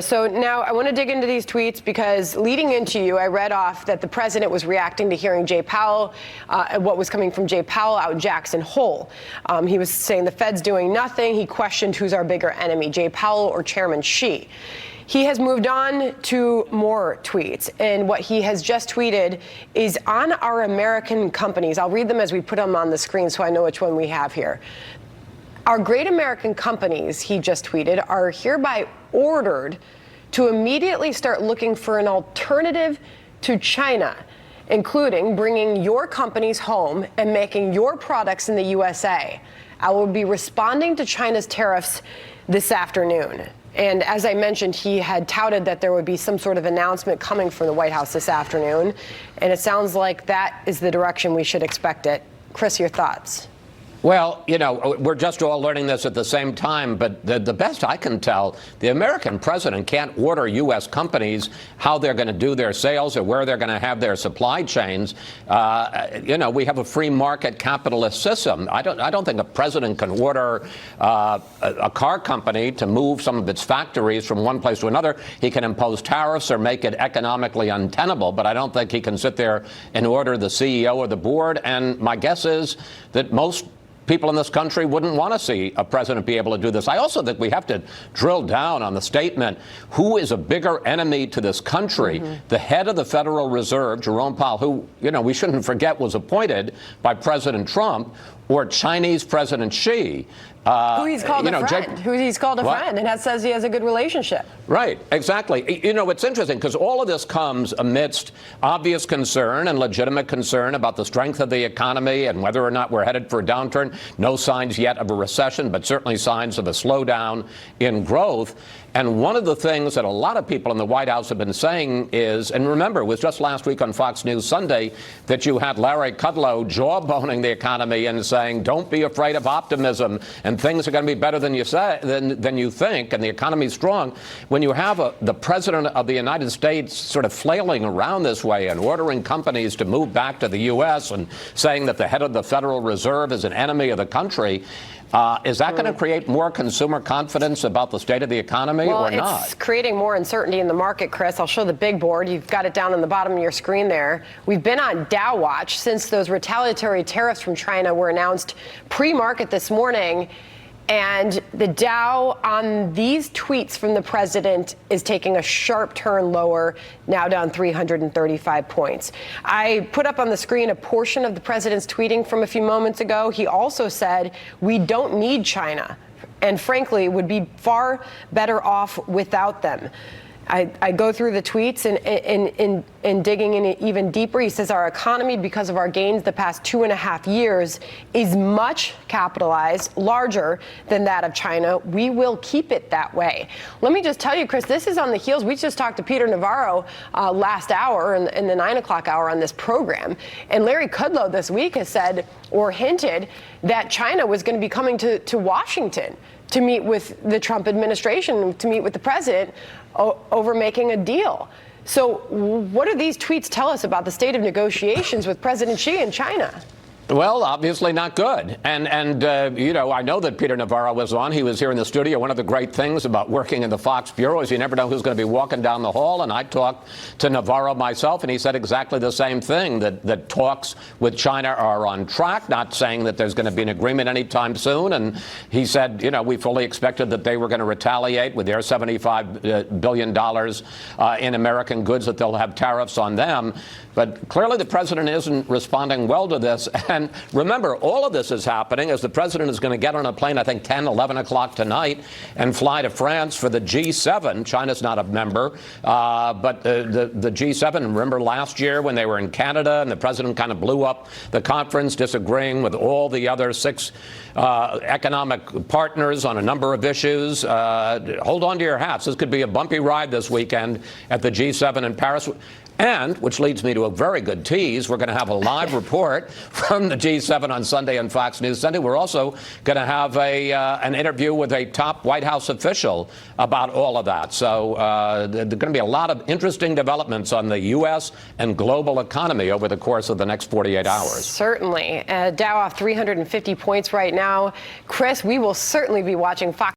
So now I want to dig into these tweets because leading into you, I read off that the president was reacting to hearing Jay Powell, what was coming from Jay Powell out in Jackson Hole. He was saying the Fed's doing nothing. He questioned who's our bigger enemy, Jay Powell or Chairman Xi. He has moved on to more tweets, and what he has just tweeted is on our American companies. I'll read them as we put them on the screen so I know which one we have here. Our great American companies, he just tweeted, are hereby ordered to immediately start looking for an alternative to China, including bringing your companies home and making your products in the USA. I will be responding to China's tariffs this afternoon. And as I mentioned, he had touted that there would be some sort of announcement coming from the White House this afternoon. And it sounds like that is the direction we should expect it. Chris, your thoughts? Well, you know, we're just all learning this at the same time, but the best I can tell, the American president can't order U.S. companies how they're going to do their sales or where they're going to have their supply chains. You know, we have a free market capitalist system. I don't think a president can order a car company to move some of its factories from one place to another. He can impose tariffs or make it economically untenable, but I don't think he can sit there and order the CEO or the board. And my guess is that most people in this country wouldn't want to see a president be able to do this. I also think we have to drill down on the statement, who is a bigger enemy to this country? The head of the Federal Reserve, Jerome Powell, who, you know, we shouldn't forget was appointed by President Trump, or Chinese President Xi. Who he's called a friend. Who he's called a friend and says he has a good relationship. Right, exactly. You know, it's interesting because all of this comes amidst obvious concern and legitimate concern about the strength of the economy and whether or not we're headed for a downturn. No signs yet of a recession, but certainly signs of a slowdown in growth. And one of the things that a lot of people in the White House have been saying is, and remember, it was just last week on Fox News Sunday that you had Larry Kudlow jawboning the economy and saying, don't be afraid of optimism and things are going to be better than you say, than you think, and the economy's strong. When you have the president of the United States sort of flailing around this way and ordering companies to move back to the U.S. and saying that the head of the Federal Reserve is an enemy of the country, is that going to create more consumer confidence about the state of the economy or not? It's creating more uncertainty in the market, Chris. I'll show the big board. You've got it down on the bottom of your screen there. We've been on Dow watch since those retaliatory tariffs from China were announced pre-market this morning. And the Dow on these tweets from the president is taking a sharp turn lower, now down 335 points. I put up on the screen a portion of the president's tweeting from a few moments ago. He also said, we don't need China, and frankly, would be far better off without them. I go through the tweets and digging in even deeper. He says our economy, because of our gains the past 2.5 years, is much capitalized, larger than that of China. We will keep it that way. Let me just tell you, Chris, this is on the heels. We just talked to Peter Navarro last hour in the 9 o'clock hour on this program. And Larry Kudlow this week has said or hinted that China was going to be coming to Washington to meet with the Trump administration, to meet with the president over making a deal. So what do these tweets tell us about the state of negotiations with President Xi and China? Well, obviously not good. And you know, I know that Peter Navarro was on. He was here in the studio. One of the great things about working in the Fox Bureau is you never know who's going to be walking down the hall. And I talked to Navarro myself, and he said exactly the same thing, that talks with China are on track, not saying that there's going to be an agreement anytime soon. And he said, you know, we fully expected that they were going to retaliate with their $75 billion in American goods, that they'll have tariffs on them. But clearly the president isn't responding well to this. And remember, all of this is happening as the president is going to get on a plane, I think, 10, 11 o'clock tonight and fly to France for the G7. China's not a member, but the G7, remember last year when they were in Canada and the president kind of blew up the conference, disagreeing with all the other 6 economic partners on a number of issues. Hold on to your hats. This could be a bumpy ride this weekend at the G7 in Paris. And, which leads me to a very good tease, we're going to have a live report from the G7 on Sunday on Fox News Sunday. We're also going to have an interview with a top White House official about all of that. So there are going to be a lot of interesting developments on the U.S. and global economy over the course of the next 48 hours. Certainly. Dow off 350 points right now. Chris, we will certainly be watching Fox